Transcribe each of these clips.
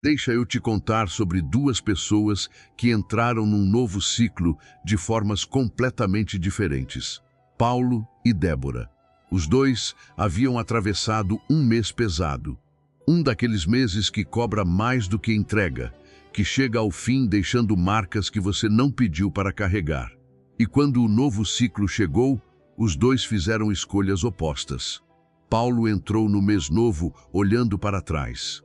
Deixa eu te contar sobre duas pessoas que entraram num novo ciclo de formas completamente diferentes. Paulo e Débora. Os dois haviam atravessado um mês pesado. Um daqueles meses que cobra mais do que entrega, que chega ao fim deixando marcas que você não pediu para carregar. E quando o novo ciclo chegou, os dois fizeram escolhas opostas. Paulo entrou no mês novo olhando para trás,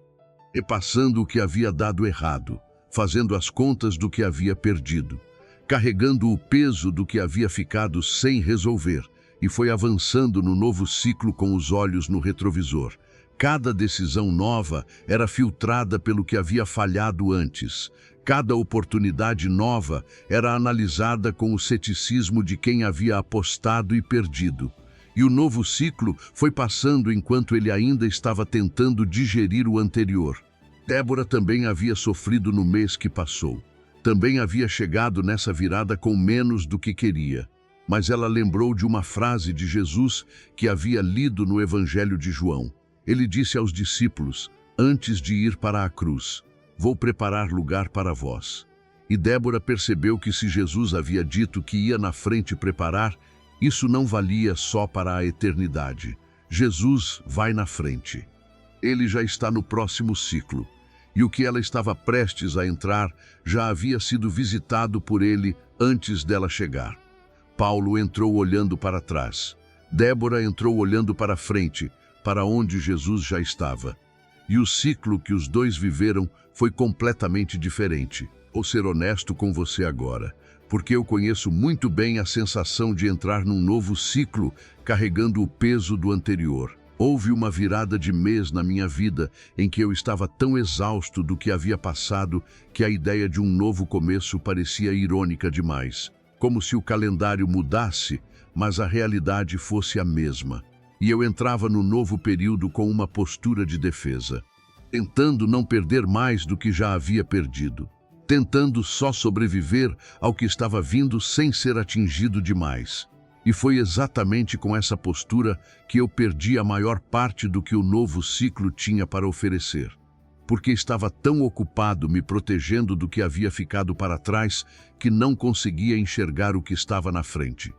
repassando o que havia dado errado, fazendo as contas do que havia perdido, carregando o peso do que havia ficado sem resolver, e foi avançando no novo ciclo com os olhos no retrovisor. Cada decisão nova era filtrada pelo que havia falhado antes. Cada oportunidade nova era analisada com o ceticismo de quem havia apostado e perdido. E o novo ciclo foi passando enquanto ele ainda estava tentando digerir o anterior. Débora também havia sofrido no mês que passou. Também havia chegado nessa virada com menos do que queria. Mas ela lembrou de uma frase de Jesus que havia lido no Evangelho de João. Ele disse aos discípulos, antes de ir para a cruz, vou preparar lugar para vós. E Débora percebeu que se Jesus havia dito que ia na frente preparar, isso não valia só para a eternidade. Jesus vai na frente. Ele já está no próximo ciclo. E o que ela estava prestes a entrar já havia sido visitado por ele antes dela chegar. Paulo entrou olhando para trás. Débora entrou olhando para frente, para onde Jesus já estava. E o ciclo que os dois viveram foi completamente diferente. Vou ser honesto com você agora, porque eu conheço muito bem a sensação de entrar num novo ciclo carregando o peso do anterior. Houve uma virada de mês na minha vida em que eu estava tão exausto do que havia passado que a ideia de um novo começo parecia irônica demais. Como se o calendário mudasse, mas a realidade fosse a mesma. E eu entrava no novo período com uma postura de defesa, tentando não perder mais do que já havia perdido, tentando só sobreviver ao que estava vindo sem ser atingido demais. E foi exatamente com essa postura que eu perdi a maior parte do que o novo ciclo tinha para oferecer, porque estava tão ocupado me protegendo do que havia ficado para trás que não conseguia enxergar o que estava na frente.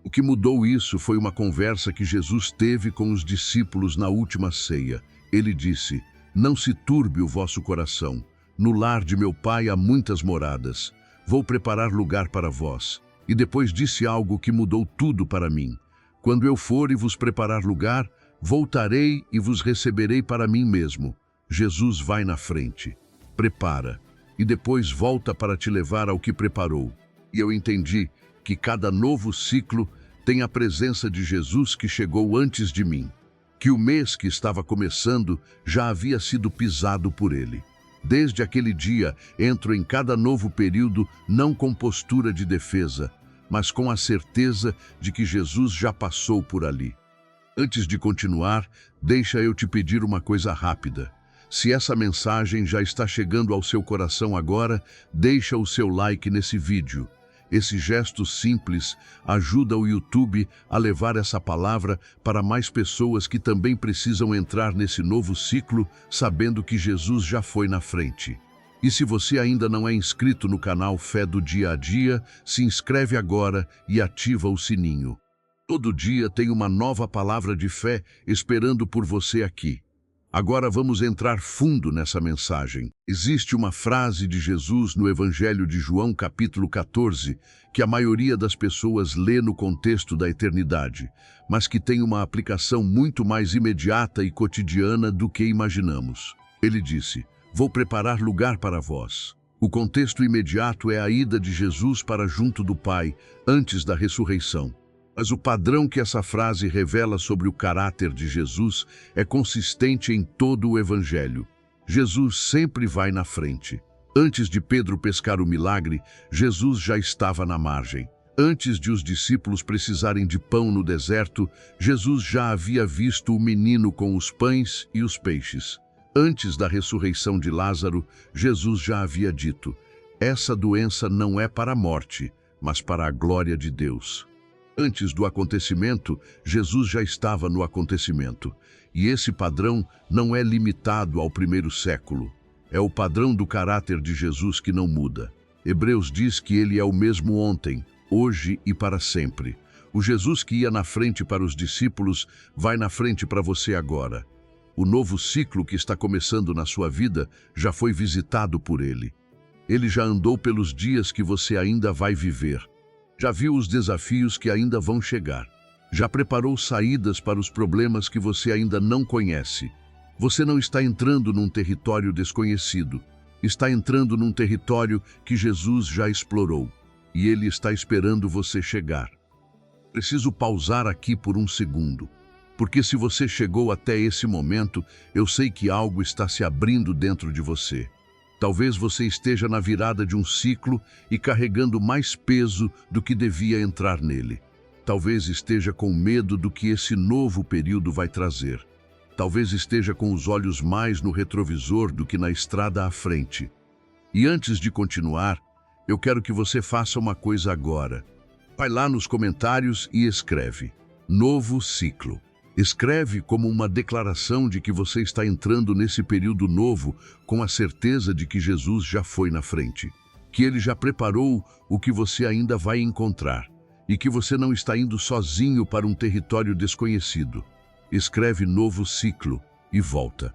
O que mudou isso foi uma conversa que Jesus teve com os discípulos na última ceia. Ele disse, não se turbe o vosso coração. No lar de meu pai há muitas moradas. Vou preparar lugar para vós. E depois disse algo que mudou tudo para mim. Quando eu for e vos preparar lugar, voltarei e vos receberei para mim mesmo. Jesus vai na frente, prepara, e depois volta para te levar ao que preparou. E eu entendi que cada novo ciclo tem a presença de Jesus que chegou antes de mim, que o mês que estava começando já havia sido pisado por ele. Desde aquele dia, entro em cada novo período não com postura de defesa, mas com a certeza de que Jesus já passou por ali. Antes de continuar, deixa eu te pedir uma coisa rápida. Se essa mensagem já está chegando ao seu coração agora, deixa o seu like nesse vídeo. Esse gesto simples ajuda o YouTube a levar essa palavra para mais pessoas que também precisam entrar nesse novo ciclo, sabendo que Jesus já foi na frente. E se você ainda não é inscrito no canal Fé do Dia a Dia, se inscreve agora e ativa o sininho. Todo dia tem uma nova palavra de fé esperando por você aqui. Agora vamos entrar fundo nessa mensagem. Existe uma frase de Jesus no Evangelho de João, capítulo 14, que a maioria das pessoas lê no contexto da eternidade, mas que tem uma aplicação muito mais imediata e cotidiana do que imaginamos. Ele disse, vou preparar lugar para vós. O contexto imediato é a ida de Jesus para junto do Pai, antes da ressurreição. Mas o padrão que essa frase revela sobre o caráter de Jesus é consistente em todo o Evangelho. Jesus sempre vai na frente. Antes de Pedro pescar o milagre, Jesus já estava na margem. Antes de os discípulos precisarem de pão no deserto, Jesus já havia visto o menino com os pães e os peixes. Antes da ressurreição de Lázaro, Jesus já havia dito, essa doença não é para a morte, mas para a glória de Deus. Antes do acontecimento, Jesus já estava no acontecimento. E esse padrão não é limitado ao primeiro século. É o padrão do caráter de Jesus que não muda. Hebreus diz que ele é o mesmo ontem, hoje e para sempre. O Jesus que ia na frente para os discípulos vai na frente para você agora. O novo ciclo que está começando na sua vida já foi visitado por ele. Ele já andou pelos dias que você ainda vai viver. Já viu os desafios que ainda vão chegar. Já preparou saídas para os problemas que você ainda não conhece. Você não está entrando num território desconhecido. Está entrando num território que Jesus já explorou. E ele está esperando você chegar. Preciso pausar aqui por um segundo. Porque se você chegou até esse momento, eu sei que algo está se abrindo dentro de você. Talvez você esteja na virada de um ciclo e carregando mais peso do que devia entrar nele. Talvez esteja com medo do que esse novo período vai trazer. Talvez esteja com os olhos mais no retrovisor do que na estrada à frente. E antes de continuar, eu quero que você faça uma coisa agora. Vai lá nos comentários e escreve: Novo ciclo. Escreve como uma declaração de que você está entrando nesse período novo com a certeza de que Jesus já foi na frente, que ele já preparou o que você ainda vai encontrar e que você não está indo sozinho para um território desconhecido. Escreve novo ciclo e volta,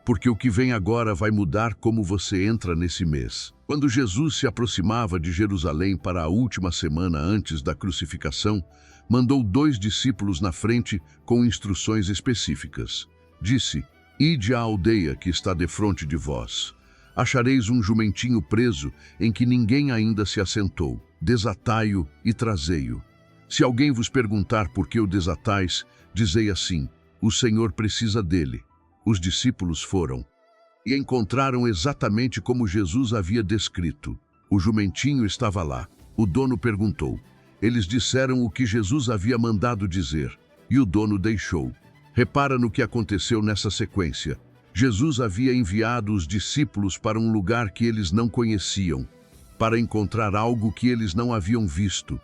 porque o que vem agora vai mudar como você entra nesse mês. Quando Jesus se aproximava de Jerusalém para a última semana antes da crucificação, mandou 2 discípulos na frente com instruções específicas. Disse: Ide à aldeia que está defronte de vós. Achareis um jumentinho preso em que ninguém ainda se assentou. Desatai-o e trazei-o. Se alguém vos perguntar por que o desatais, dizei assim: O Senhor precisa dele. Os discípulos foram e encontraram exatamente como Jesus havia descrito. O jumentinho estava lá. O dono perguntou. Eles disseram o que Jesus havia mandado dizer, e o dono deixou. Repara no que aconteceu nessa sequência. Jesus havia enviado os discípulos para um lugar que eles não conheciam, para encontrar algo que eles não haviam visto,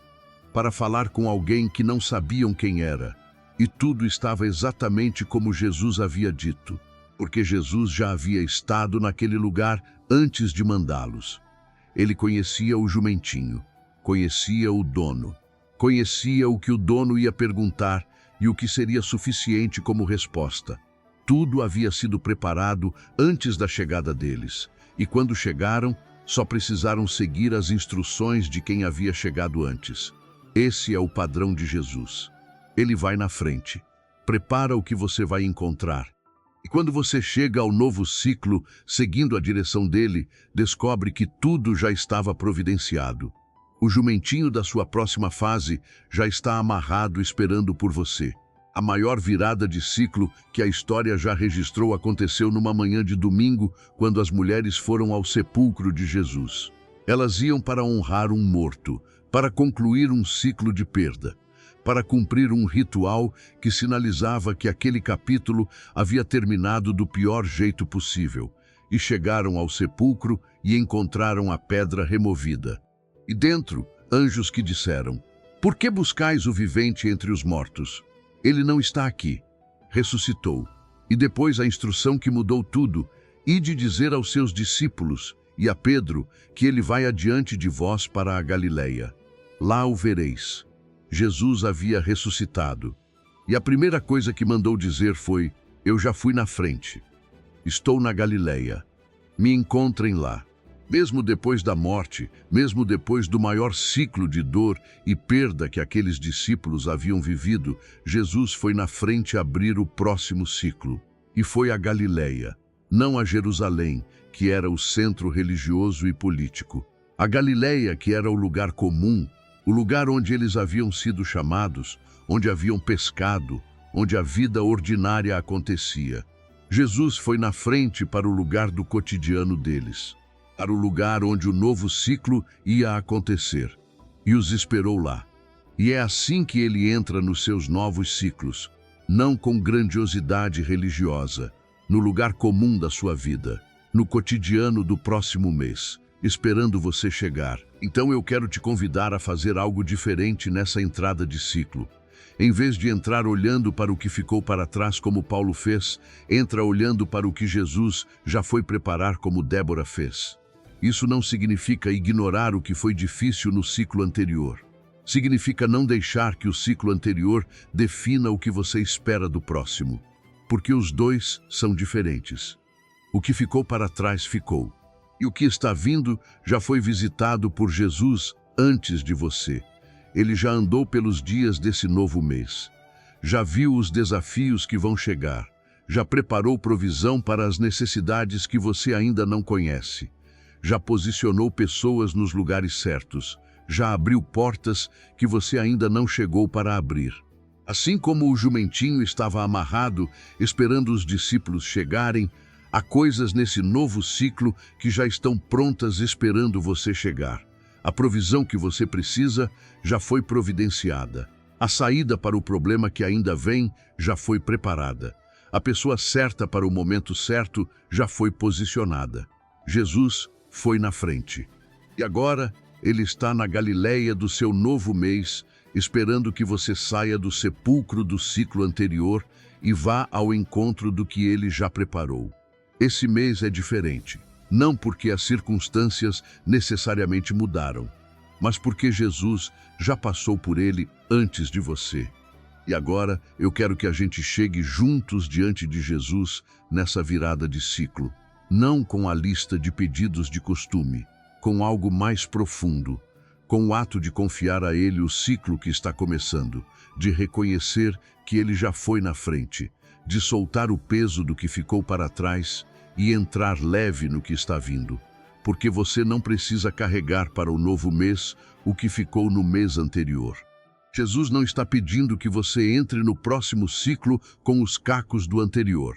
para falar com alguém que não sabiam quem era. E tudo estava exatamente como Jesus havia dito, porque Jesus já havia estado naquele lugar antes de mandá-los. Ele conhecia o jumentinho. Conhecia o dono, conhecia o que o dono ia perguntar e o que seria suficiente como resposta. Tudo havia sido preparado antes da chegada deles, e quando chegaram, só precisaram seguir as instruções de quem havia chegado antes. Esse é o padrão de Jesus. Ele vai na frente, prepara o que você vai encontrar. E quando você chega ao novo ciclo, seguindo a direção dele, descobre que tudo já estava providenciado. O jumentinho da sua próxima fase já está amarrado esperando por você. A maior virada de ciclo que a história já registrou aconteceu numa manhã de domingo, quando as mulheres foram ao sepulcro de Jesus. Elas iam para honrar um morto, para concluir um ciclo de perda, para cumprir um ritual que sinalizava que aquele capítulo havia terminado do pior jeito possível. E chegaram ao sepulcro e encontraram a pedra removida. E dentro, anjos que disseram: Por que buscais o vivente entre os mortos? Ele não está aqui. Ressuscitou. E depois a instrução que mudou tudo: Ide dizer aos seus discípulos e a Pedro que ele vai adiante de vós para a Galileia. Lá o vereis. Jesus havia ressuscitado. E a primeira coisa que mandou dizer foi: Eu já fui na frente. Estou na Galileia. Me encontrem lá. Mesmo depois da morte, mesmo depois do maior ciclo de dor e perda que aqueles discípulos haviam vivido, Jesus foi na frente abrir o próximo ciclo. E foi a Galileia, não a Jerusalém, que era o centro religioso e político. A Galileia, que era o lugar comum, o lugar onde eles haviam sido chamados, onde haviam pescado, onde a vida ordinária acontecia. Jesus foi na frente para o lugar do cotidiano deles, para o lugar onde o novo ciclo ia acontecer, e os esperou lá. E é assim que ele entra nos seus novos ciclos, não com grandiosidade religiosa, no lugar comum da sua vida, no cotidiano do próximo mês, esperando você chegar. Então eu quero te convidar a fazer algo diferente nessa entrada de ciclo. Em vez de entrar olhando para o que ficou para trás como Paulo fez, entra olhando para o que Jesus já foi preparar como Débora fez. Isso não significa ignorar o que foi difícil no ciclo anterior. Significa não deixar que o ciclo anterior defina o que você espera do próximo. Porque os dois são diferentes. O que ficou para trás ficou. E o que está vindo já foi visitado por Jesus antes de você. Ele já andou pelos dias desse novo mês. Já viu os desafios que vão chegar. Já preparou provisão para as necessidades que você ainda não conhece. Já posicionou pessoas nos lugares certos. Já abriu portas que você ainda não chegou para abrir. Assim como o jumentinho estava amarrado, esperando os discípulos chegarem, há coisas nesse novo ciclo que já estão prontas esperando você chegar. A provisão que você precisa já foi providenciada. A saída para o problema que ainda vem já foi preparada. A pessoa certa para o momento certo já foi posicionada. Jesus foi na frente. E agora ele está na Galileia do seu novo mês, esperando que você saia do sepulcro do ciclo anterior e vá ao encontro do que ele já preparou. Esse mês é diferente. Não porque as circunstâncias necessariamente mudaram, mas porque Jesus já passou por ele antes de você. E agora eu quero que a gente chegue juntos diante de Jesus nessa virada de ciclo, não com a lista de pedidos de costume, com algo mais profundo, com o ato de confiar a Ele o ciclo que está começando, de reconhecer que Ele já foi na frente, de soltar o peso do que ficou para trás e entrar leve no que está vindo, porque você não precisa carregar para o novo mês o que ficou no mês anterior. Jesus não está pedindo que você entre no próximo ciclo com os cacos do anterior.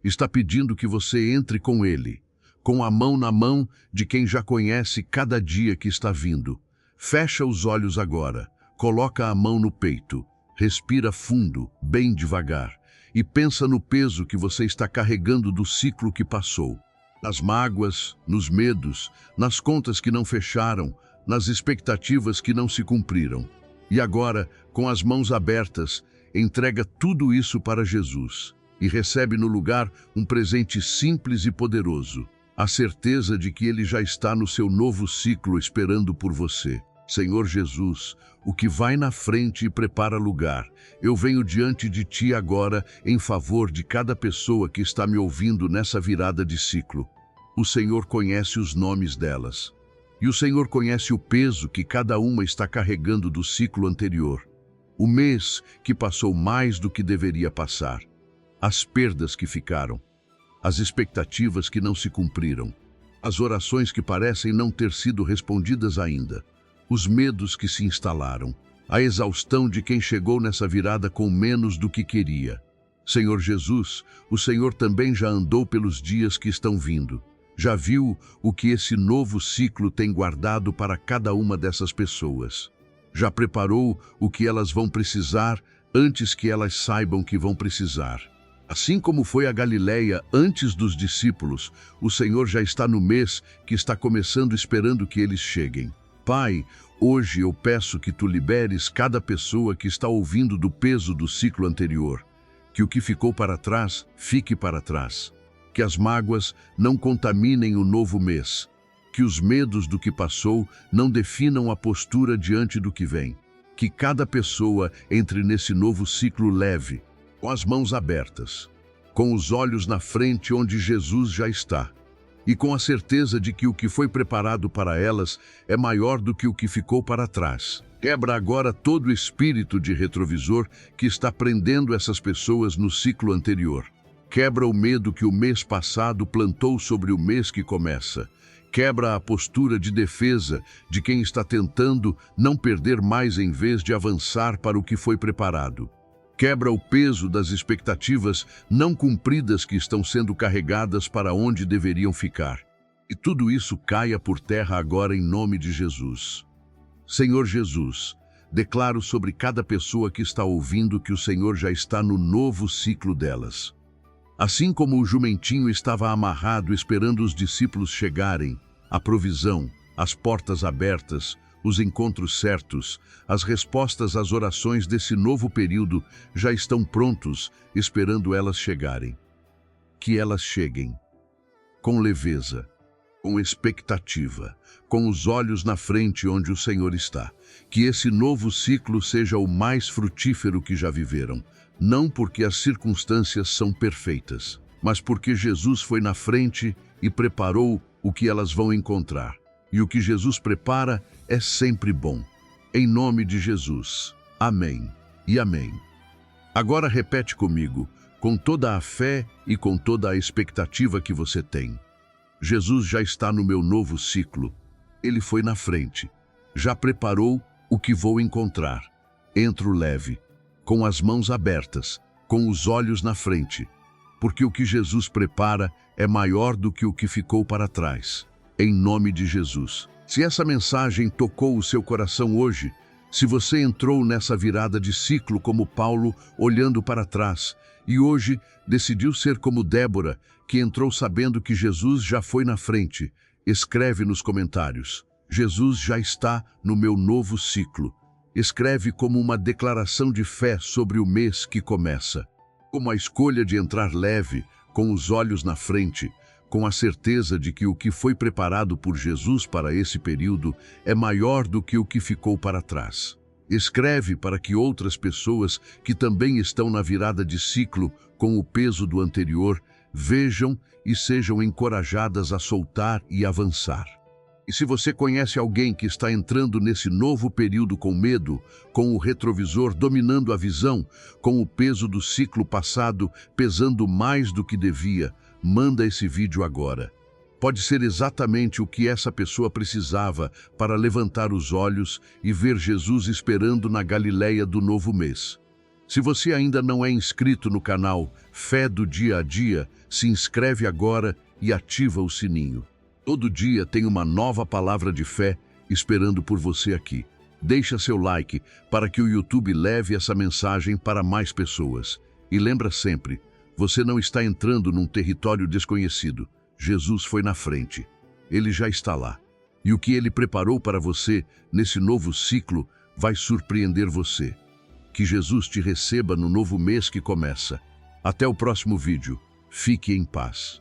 Está pedindo que você entre com Ele, com a mão na mão de quem já conhece cada dia que está vindo. Fecha os olhos agora, coloca a mão no peito, respira fundo, bem devagar, e pensa no peso que você está carregando do ciclo que passou. Nas mágoas, nos medos, nas contas que não fecharam, nas expectativas que não se cumpriram. E agora, com as mãos abertas, entrega tudo isso para Jesus e recebe no lugar um presente simples e poderoso, a certeza de que Ele já está no seu novo ciclo esperando por você. Senhor Jesus, o que vai na frente e prepara lugar, eu venho diante de Ti agora em favor de cada pessoa que está me ouvindo nessa virada de ciclo. O Senhor conhece os nomes delas. E o Senhor conhece o peso que cada uma está carregando do ciclo anterior. O mês que passou mais do que deveria passar. As perdas que ficaram. As expectativas que não se cumpriram. As orações que parecem não ter sido respondidas ainda. Os medos que se instalaram. A exaustão de quem chegou nessa virada com menos do que queria. Senhor Jesus, o Senhor também já andou pelos dias que estão vindo. Já viu o que esse novo ciclo tem guardado para cada uma dessas pessoas. Já preparou o que elas vão precisar antes que elas saibam que vão precisar. Assim como foi a Galileia antes dos discípulos, o Senhor já está no mês que está começando esperando que eles cheguem. Pai, hoje eu peço que Tu liberes cada pessoa que está ouvindo do peso do ciclo anterior. Que o que ficou para trás, fique para trás. Que as mágoas não contaminem o novo mês. Que os medos do que passou não definam a postura diante do que vem. Que cada pessoa entre nesse novo ciclo leve, com as mãos abertas, com os olhos na frente onde Jesus já está, e com a certeza de que o que foi preparado para elas é maior do que o que ficou para trás. Quebra agora todo o espírito de retrovisor que está prendendo essas pessoas no ciclo anterior. Quebra o medo que o mês passado plantou sobre o mês que começa. Quebra a postura de defesa de quem está tentando não perder mais em vez de avançar para o que foi preparado. Quebra o peso das expectativas não cumpridas que estão sendo carregadas para onde deveriam ficar. E tudo isso caia por terra agora em nome de Jesus. Senhor Jesus, declaro sobre cada pessoa que está ouvindo que o Senhor já está no novo ciclo delas. Assim como o jumentinho estava amarrado esperando os discípulos chegarem, a provisão, as portas abertas, os encontros certos, as respostas às orações desse novo período já estão prontos, esperando elas chegarem. Que elas cheguem com leveza, com expectativa, com os olhos na frente onde o Senhor está. Que esse novo ciclo seja o mais frutífero que já viveram, não porque as circunstâncias são perfeitas, mas porque Jesus foi na frente e preparou o que elas vão encontrar. E o que Jesus prepara é sempre bom. Em nome de Jesus. Amém e amém. Agora repete comigo, com toda a fé e com toda a expectativa que você tem. Jesus já está no meu novo ciclo. Ele foi na frente. Já preparou o que vou encontrar. Entro leve, com as mãos abertas, com os olhos na frente. Porque o que Jesus prepara é maior do que o que ficou para trás. Em nome de Jesus. Se essa mensagem tocou o seu coração hoje, se você entrou nessa virada de ciclo como Paulo, olhando para trás, e hoje decidiu ser como Débora, que entrou sabendo que Jesus já foi na frente, escreve nos comentários: Jesus já está no meu novo ciclo. Escreve como uma declaração de fé sobre o mês que começa. Como a escolha de entrar leve, com os olhos na frente, com a certeza de que o que foi preparado por Jesus para esse período é maior do que o que ficou para trás. Escreve para que outras pessoas que também estão na virada de ciclo com o peso do anterior vejam e sejam encorajadas a soltar e avançar. E se você conhece alguém que está entrando nesse novo período com medo, com o retrovisor dominando a visão, com o peso do ciclo passado pesando mais do que devia, manda esse vídeo agora. Pode ser exatamente o que essa pessoa precisava para levantar os olhos e ver Jesus esperando na Galileia do novo mês. Se você ainda não é inscrito no canal Fé do Dia a Dia, se inscreve agora e ativa o sininho. Todo dia tem uma nova palavra de fé esperando por você aqui. Deixa seu like para que o YouTube leve essa mensagem para mais pessoas. E lembra sempre, você não está entrando num território desconhecido. Jesus foi na frente. Ele já está lá. E o que ele preparou para você nesse novo ciclo vai surpreender você. Que Jesus te receba no novo mês que começa. Até o próximo vídeo. Fique em paz.